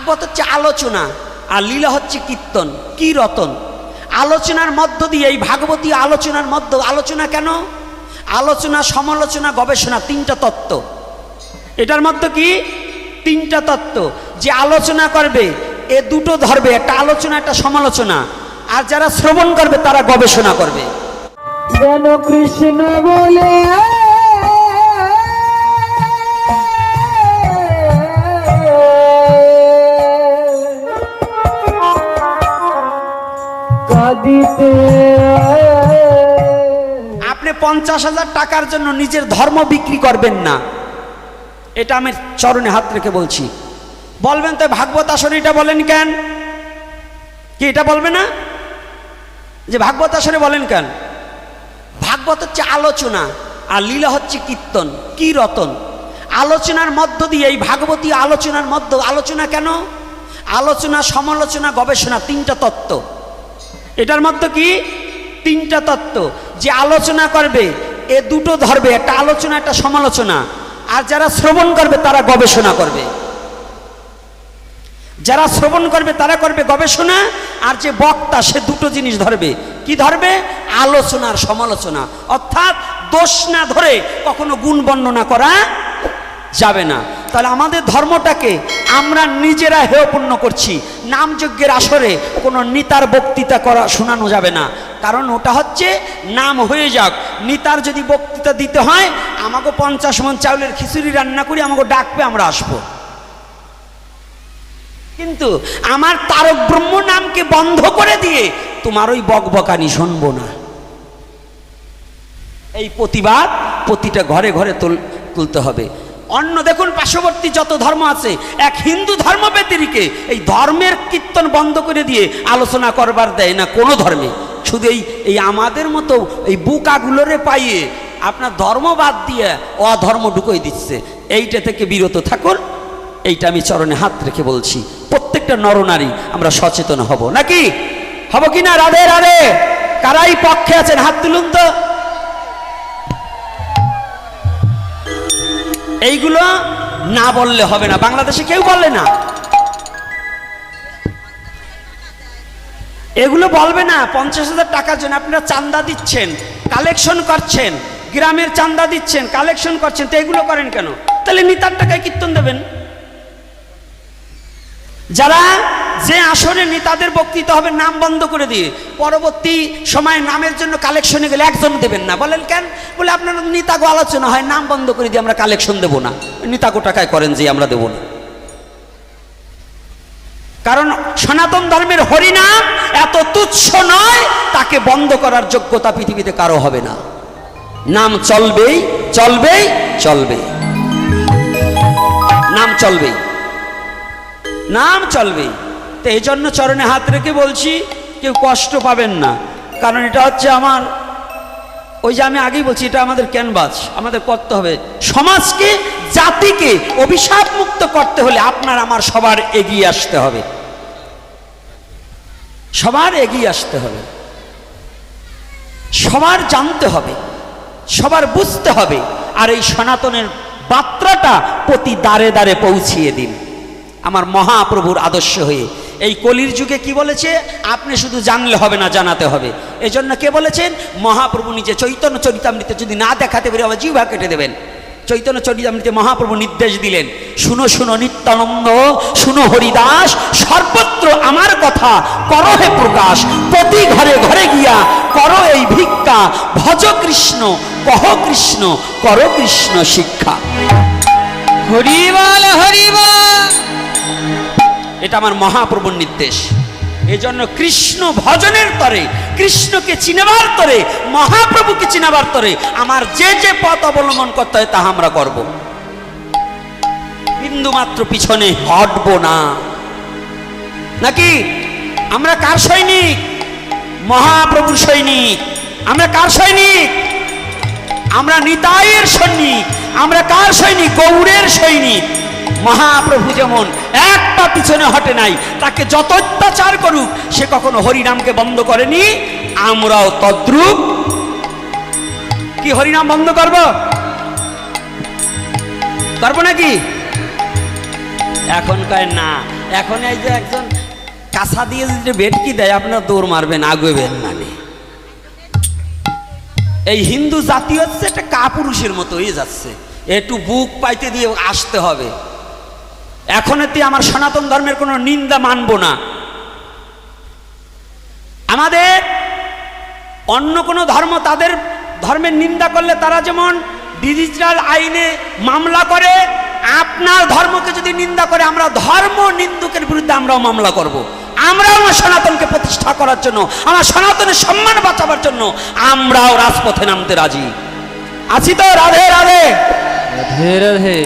ভাগবত হচ্ছে আলোচনা, আর লীলা হচ্ছে কীর্তন, কীরতন। আলোচনার মধ্য দিয়ে, এই ভাগবতী আলোচনার মধ্য, আলোচনা কেন? আলোচনা, সমালোচনা, গবেষণা, তিনটা তত্ত্ব। এটার মধ্যে কি? তিনটা তত্ত্ব। যে আলোচনা করবে এ দুটো ধরবে, একটা আলোচনা একটা সমালোচনা, আর যারা শ্রবণ করবে তারা গবেষণা করবে। যেন কৃষ্ণ বলে কাঁদিতে। আপনি 50,000 টাকার জন্য নিজের ধর্ম বিক্রি করবেন না, এটা আমি চরণে হাত রেখে বলছি। বলবেন তো ভাগবত আসরে এটা বলেন কেন? কি এটা বলবে না যে ভাগবত আসরে বলেন কেন? ভাগবত হচ্ছে আলোচনা, আর লীলা হচ্ছে কীর্তন, কীরতন। আলোচনার মধ্য দিয়ে, এই ভাগবতী আলোচনার মধ্য, আলোচনা কেন? আলোচনা, সমালোচনা, গবেষণা, তিনটা তত্ত্ব। এটার মধ্যে কি? তিনটা তত্ত্ব। যে আলোচনা করবে এ দুটো ধরবে, একটা আলোচনা একটা সমালোচনা, আর যারা শ্রবণ করবে তারা গবেষণা করবে। যারা শ্রবণ করবে তারা করবে গবেষণা, আর যে বক্তা সে দুটো জিনিস ধরবে। কি ধরবে? আলোচনার সমালোচনা। অর্থাৎ দোষ না ধরে কখনো গুণ বর্ণনা করা যাবে না। তাহলে আমাদের ধর্মটাকে আমরা নিজেরা হেয়পূর্ণ করছি। নামযজ্ঞের আসরে কোনো নিতার বক্তৃতা করা শোনানো যাবে না, কারণ ওটা হচ্ছে নাম হয়ে যাক। নিতার যদি বক্তৃতা দিতে হয়, আমাকে 50 মণ চাউলের খিচুড়ি রান্না করি, আমাকে ডাকবে, আমরা আসবো। কিন্তু আমার তারক ব্রহ্ম নামকে বন্ধ করে দিয়ে তোমার ওই বকবকানি শুনবো না। এই প্রতিবাদ প্রতিটা ঘরে ঘরে তুলতে হবে। অন্য দেখুন পার্শ্ববর্তী যত ধর্ম আছে, এক হিন্দু ধর্ম ব্যতিরিকে এই ধর্মের কীর্তন বন্ধ করে দিয়ে আলোচনা করবার দেয় না কোনো ধর্মে। শুধু এই আমাদের মতো এই বুকাগুলোরে পাইয়ে আপনার ধর্ম বাদ দিয়ে অধর্ম ঢুকিয়ে দিচ্ছে। এইটা থেকে বিরত থাকুন, এইটা আমি চরণে হাত রেখে বলছি। প্রত্যেকটা নরনারী আমরা সচেতন হব, নাকি হব কি না? রাধে রাধে। কারাই পক্ষে আছেন হাত তুলুন তো। এইগুলো না বললে হবে না, বাংলাদেশে কেউ বলে না, এগুলো বলবে না। 50,000 টাকার জন্য আপনারা চান্দা দিচ্ছেন, কালেকশন করছেন, গ্রামের চান্দা দিচ্ছেন, কালেকশন করছেন, তো এগুলো করেন কেন? তাহলে নিতার টাকায় কীর্তন দেবেন। যারা যে আসরে নেতাদের বক্তৃতা হবে নাম বন্ধ করে দিয়ে, পরবর্তী সময়ে নামের জন্য কালেকশনে গেলে একজন দেবেন না। বলেন কেন? বলে আপনার নেতাগো আলোচনা হয়, নাম বন্ধ করে দিয়ে আমরা কালেকশন দেব না। নেতাগো টাকায় করেন যে আমরা দেব না। কারণ সনাতন ধর্মের হরিনাম এত তুচ্ছ নয়, তাকে বন্ধ করার যোগ্যতা পৃথিবীতে কারো হবে না। নাম চলবেই চলবেই চলবে, নাম চলবেই, নাম চলবেই। তো এই জন্য চরণে হাত রেখে বলছি, কেউ কষ্ট পাবেন না। কারণ এটা হচ্ছে আমার, ওই যে আমি আগেই বলছি, এটা আমাদের ক্যানভাস, আমাদের করতে হবে। সমাজকে, জাতিকে অভিশাপ মুক্ত করতে হলে আপনার আমার সবার এগিয়ে আসতে হবে, সবার এগিয়ে আসতে হবে, সবার জানতে হবে, সবার বুঝতে হবে। আর এই সনাতনের বার্তাটা প্রতি দ্বারে দ্বারে পৌঁছিয়ে দিন আমার মহাপ্রভুর আদর্শ হয়ে। এই কলির যুগে কি বলেছে? আপনি শুধু জানলে হবে না, জানাতে হবে। এই জন্য কে বলেছেন? মহাপ্রভু নিজে চৈতন্য চরিতামৃতে যদি না দেখাতে পারে আবার জিহ্বা কেটে দেবেন। চৈতন্য চরিতামৃতে মহাপ্রভু নির্দেশ দিলেন, শুনো শুনো নিত্যানন্দ, শুনো হরিদাস, সর্বত্র আমার কথা করো হে প্রকাশ, প্রতি ঘরে ঘরে গিয়া করো এই ভিক্ষা, ভজ কৃষ্ণ কহ কৃষ্ণ, করো কৃষ্ণ শিক্ষা। হরি বল হরি বল। এটা আমার মহাপ্রভুর নির্দেশ। এই জন্য কৃষ্ণ ভজনের তরে, কৃষ্ণকে চিনাবার তরে, মহাপ্রভুকে চিনাবার তরে আমার যে যে পথ অবলম্বন করতে হয় তা আমরা করব। বিন্দু মাত্র পিছনে হটব না। নাকি আমরা কার সৈনিক? মহাপ্রভুর সৈনিক। আমরা কার সৈনিক? আমরা নিতাইয়ের সৈনিক। আমরা কার সৈনিক? গৌড়ের সৈনিক। মহাপ্রভু যেমন এক পা পিছনে হটে নাই, তাকে যত অত্যাচার করুক সে কখনো হরিনামকে বন্ধ করেনি, আমরাও তদ্রূপ। কি হরিনাম বন্ধ করব? করবো নাকি? এখন কয় না, এখন এই যে একজন কাঁসা দিয়ে যদি ভেটকি দেয় আপনার দৌড় মারবেন, আগুবেন না নে। এই হিন্দু জাতি হচ্ছে একটা কাপুরুষের মতো হয়ে যাচ্ছে, একটু বুক পাইতে দিয়ে আসতে হবে। এখন এতে আমার সনাতন ধর্মের কোনো নিন্দা মানব না। আমাদের অন্য কোনো ধর্ম তাদের ধর্মের নিন্দা করলে তারা যেমন ডিজিটাল আইনে মামলা করে, আপনার ধর্মকে যদি নিন্দা করে আমরা ধর্ম নিন্দুকের বিরুদ্ধে আমরাও মামলা করব। আমরাও আমার সনাতনকে প্রতিষ্ঠা করার জন্য, আমার সনাতনের সম্মান বাঁচাবার জন্য আমরাও রাজপথে নামতে রাজি আছি। তো রাধে রাধে রাধে রাধে।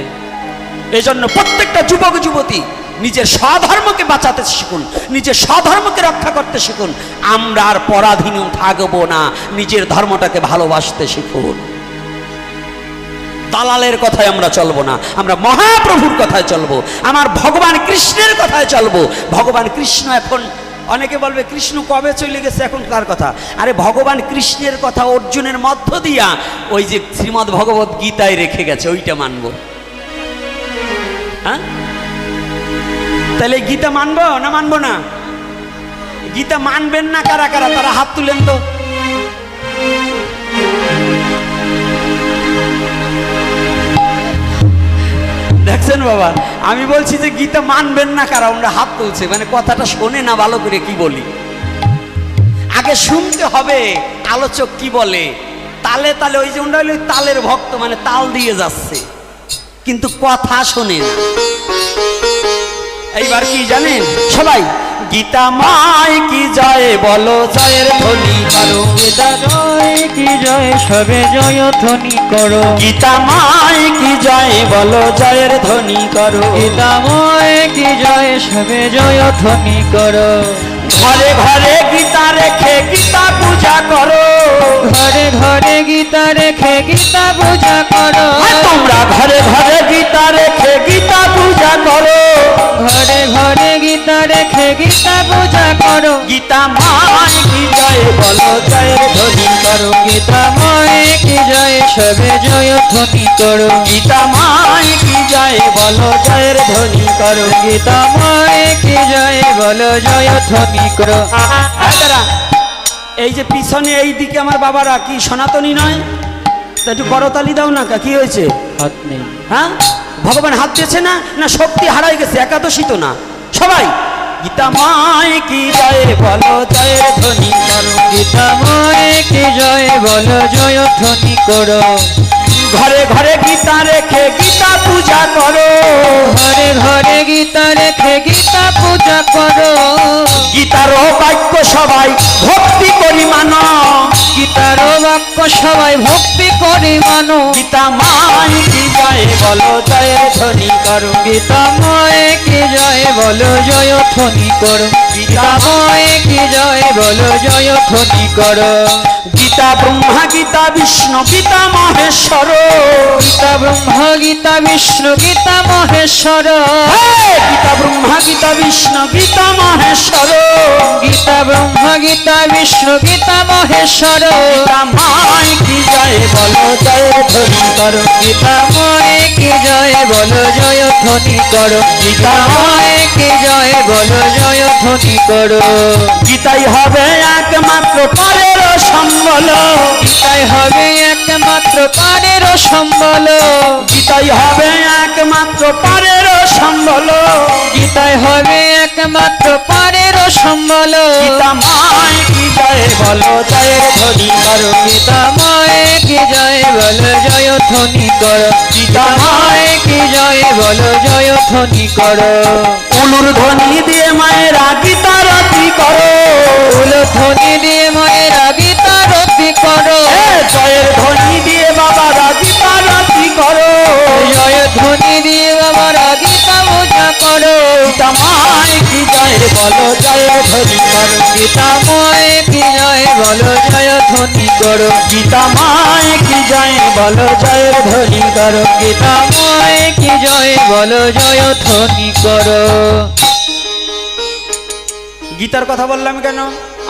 এই জন্য প্রত্যেকটা যুবক যুবতী নিজের স্বধর্মকে বাঁচাতে শিখুন, নিজের স্বধর্মকে রক্ষা করতে শিখুন। আমরা আর পরাধীন থাকবো না, নিজের ধর্মটাকে ভালোবাসতে শিখুন। দালালের কথায় আমরা চলবো না, আমরা মহাপ্রভুর কথায় চলবো, আমার ভগবান কৃষ্ণের কথায় চলবো। ভগবান কৃষ্ণ এখন অনেকে বলবে কৃষ্ণ কবে চলে গেছে, এখন তার কথা। আরে ভগবান কৃষ্ণের কথা অর্জুনের মধ্য দিয়া ওই যে শ্রীমদ্ ভগবত গীতায় রেখে গেছে, ওইটা মানবো। হ্যাঁ, তাহলে গীতা মানবো না মানবো না? গীতা মানবেন না কারা কারা, তারা হাত তুলেন তো। দেখছেন বাবা, আমি বলছি যে গীতা মানবেন না কারা, ওরা হাত তুলছে, মানে কথাটা শোনে না ভালো করে কি বলি। আগে শুনতে হবে আলোচক কি বলে, তালে তালে। ওই যে ওরা হলো তালের ভক্ত, মানে তাল দিয়ে যাচ্ছে কিন্তু কথা শোনে না। এইবার কি জানেন সবাই, গীতা মাই কি জয় বলো, জয়ের ধ্বনি করো। গীতা জয় কি জয়, সবে জয় ধ্বনি করো। গীতা মাই কি জয় বলো, জয়ের ধ্বনি করো। গীতাময় কি জয়, সবে জয় ধ্বনি করো। ঘরে ঘরে গীতা রেখে গীতা পূজা করো। ঘরে ঘরে গীতা রেখে গীতা পূজা করো। তোমরা ঘরে ঘরে গীতা রেখে গীতা পূজা করো। ঘরে ঘরে গীতা রেখে গীতা পূজা করো। গীতা মাই কি জয় বলো, জয়ের ধ্বনি করো। গীতাময় কি জয়, সবে জয় ধ্বনি করো। গীতা মাই কি জয় বলো, জয়ের ধ্বনি করো। গীতাময় কি জয় বলো, জয় ধ্বনি করো। এই যে পিছনে এই দিকে আমার বাবারা কি সনাতনী নয়? তা একটু করতালি দাও না, কি হয়েছে? হাত নেই। হ্যাঁ, ভগবান হাত দিয়েছে না? না শক্তি হারাই গেছে? একাদশী তো না। সবাই গীতা মাই কি জয় বলো, জয়ের ধ্বনি করো। গীতাময় কি জয় বলো, জয় ধ্বনি করো। ঘরে ঘরে গীতা রেখে গীতা পূজা করো। ঘরে ঘরে গীতা রেখে গীতা পূজা করো। গীতার বাক্য সবাই ভক্তি করি মানো। গীতার বাক্য সবাই ভক্তি করে মানো। গীতা মাই কি জয় বলো, জয়ের ধ্বনি করো। গীতাময় কি জয় বলো, জয় ধ্বনি করো। গীতাময় কি জয় বলো, জয় ধ্বনি করো। গীতা ব্রহ্মা গীতা বিষ্ণু গীতা মহেশ্বর। গীতা ব্রহ্মা গীতা বিষ্ণু গীতা মহেশ্বর। গীতা ব্রহ্মা গীতা বিষ্ণু গীতা মহেশ্বর। গীতা ব্রহ্মা গীতা বিষ্ণু গীতা মহেশ্বর। গীতা মাই কি জয় বলো, জয়ের ধ্বনি করো। গীতাময় কি জয় বলো, জয় ধ্বনি করো। গীতাময় কি জয় বলো, জয় ধ্বনি করো। গীতাই হবে একমাত্র পরের সম্বল। গীতাই হবে একমাত্র পারের সম্বল। গীতাই হবে একমাত্র পরের সম্বল। গীতাই হবে একমাত্র পারের সম্বল। গীতা মাই কি জয় বলো, জয়ের ধ্বনি করো। গীতাময় কি জয় বলো, জয় ধ্বনি করো। গীতাময় কি জয় বলো, জয় ধ্বনি করো। উলুর ধ্বনি দিয়ে মায়েরা গীতা রতি করো। উল ধ্বনি দিয়ে মায়েরা গীতা রতি করো। জয়ের ধ্বনি দিয়ে বাবারা গীতা রতি করো। জয় ধ্বনি দিয়ে বাবারা গীতা পূজা করো। গীতা মাই কি জয় বলো, জয়ের ধ্বনি করো। গীতাময় কি জয় বলো, জয় ধ্বনি করো। গীতা মাই কি জয় বলো, জয়ের ধ্বনি করো। গীতাময় কি জয় বলো, জয় ধ্বনি করো। গীতার কথা বললাম কেন?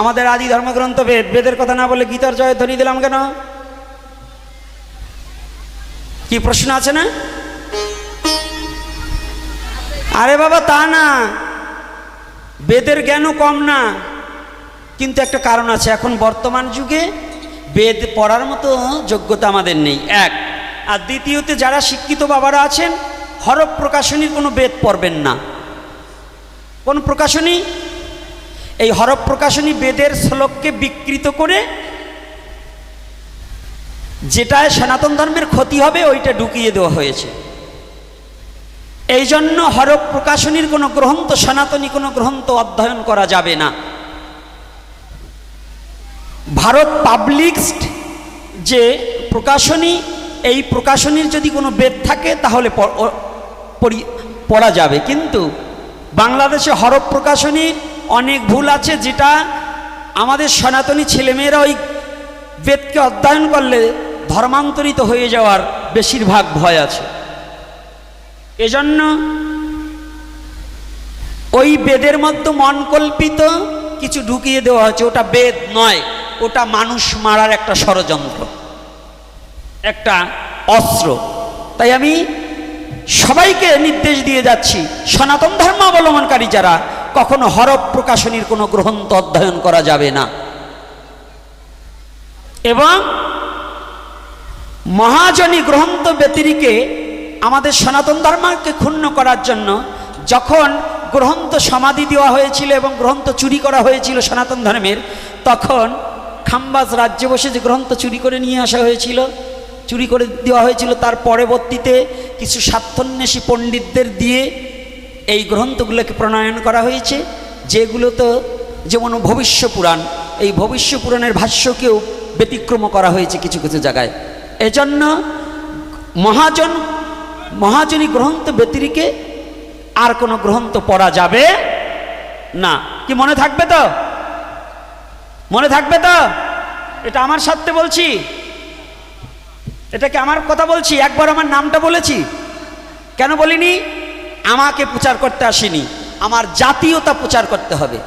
আমাদের আদি ধর্মগ্রন্থ বেদ, বেদের কথা না বলে গীতার জয় ধ্বনি দিলাম কেন? কি প্রশ্ন আছে না? আরে বাবা তা না, বেদের জ্ঞানও কম না, কিন্তু একটা কারণ আছে, এখন বর্তমান যুগে বেদ পড়ার মতো যোগ্যতা আমাদের নেই, এক। আর দ্বিতীয়তে যারা শিক্ষিত বাবারা আছেন হরফ প্রকাশনীর কোনো বেদ পড়বেন না। কোন প্রকাশনী? এই হরফ প্রকাশনী বেদের শ্লোককে বিকৃত করে যেটায় সনাতন ধর্মের ক্ষতি হবে ওইটা ঢুকিয়ে দেওয়া হয়েছে। এই জন্য হরফ প্রকাশনীর কোনো গ্রন্থ, সনাতনী কোনো গ্রন্থ অধ্যয়ন করা যাবে না। ভারত পাবলিশড যে প্রকাশনী, এই প্রকাশনীর যদি কোনো বেদ থাকে তাহলে পড়া যাবে, কিন্তু বাংলাদেশে হরফ প্রকাশনীর অনেক ভুল আছে, যেটা আমাদের সনাতনী ছেলেমেয়েরা ওই বেদকে অধ্যয়ন করলে ধর্মান্তরিত হয়ে যাওয়ার বেশিরভাগ ভয় আছে। এজন্য ওই বেদের মধ্যে মনকল্পিত কিছু ঢুকিয়ে দেওয়া হয়েছে, ওটা বেদ নয়, ওটা মানুষ মারার একটা ষড়যন্ত্র, একটা অস্ত্র। তাই আমি সবাইকে নির্দেশ দিয়ে যাচ্ছি, সনাতন ধর্ম অবলম্বনকারী যারা, কখনো হরফ প্রকাশনীর কোনো গ্রন্থ অধ্যয়ন করা যাবে না। এবং মহাজনী গ্রন্থ ব্যতিরিকে আমাদের সনাতন ধর্মকে ক্ষুণ্ণ করার জন্য যখন গ্রন্থ সমাধি দেওয়া হয়েছিল এবং গ্রন্থ চুরি করা হয়েছিল সনাতন ধর্মের, তখন খাম্বাজ রাজ্যে বসে যে গ্রন্থ চুরি করে নিয়ে আসা হয়েছিল, চুরি করে দেওয়া হয়েছিল, তার পরবর্তীতে কিছু স্বার্থন্বেষী পণ্ডিতদের দিয়ে এই গ্রন্থগুলোকে প্রণয়ন করা হয়েছে, যেগুলো তো যেমন ভবিষ্য পুরাণ, এই ভবিষ্য পুরাণের ভাষ্যকেও ব্যতিক্রম করা হয়েছে কিছু কিছু জায়গায়। এজন্য মহাজনী গ্রন্থ ব্যতিরিকে আর কোনো গ্রন্থ পড়া যাবে না। কি মনে থাকবে তো? মনে থাকবে তো? এটা আমার সাথে বলছি, এটা কি আমার কথা বলছি? একবার আমার নামটা বলেছি, কেন বলিনি? আমাকে প্রচার করতে আসিনি, আমার জাতীয়তা প্রচার করতে হবে।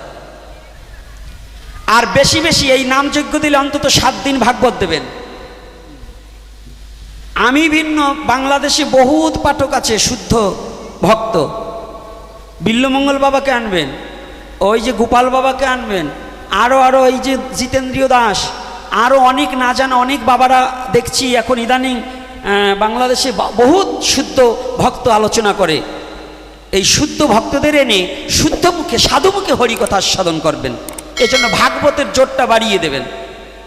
আর বেশি বেশি এই নামযজ্ঞ দিলে অন্তত 7 দিন ভাগবত দেবেন। আমি ভিন্ন বাংলাদেশে বহুত পাঠক আছে, শুদ্ধ ভক্ত। বিল্লমঙ্গল বাবাকে আনবেন, ওই যে গোপাল বাবাকে আনবেন, আরও এই যে জিতেন্দ্রীয় দাস, আরও অনেক না জানা অনেক বাবারা দেখছি এখন ইদানিং বাংলাদেশে বহুত শুদ্ধ ভক্ত আলোচনা করে। এই শুদ্ধ ভক্তদের এনে শুদ্ধ মুখে সাধু মুখে হরিকথা আস্বাদন করবেন, এজন্য ভাগবতের জোরটা বাড়িয়ে দেবেন।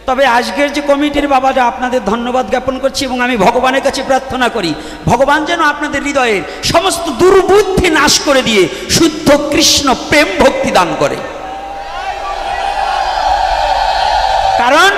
তবে আজকের যে কমিটির বাবারা, আপনাদের ধন্যবাদ জ্ঞাপন করছি এবং আমি ভগবানের কাছে প্রার্থনা করি ভগবান যেন আপনাদের হৃদয়ের সমস্ত দুর্বুদ্ধি নাশ করে দিয়ে শুদ্ধ কৃষ্ণ প্রেম ভক্তি দান করে। কারণ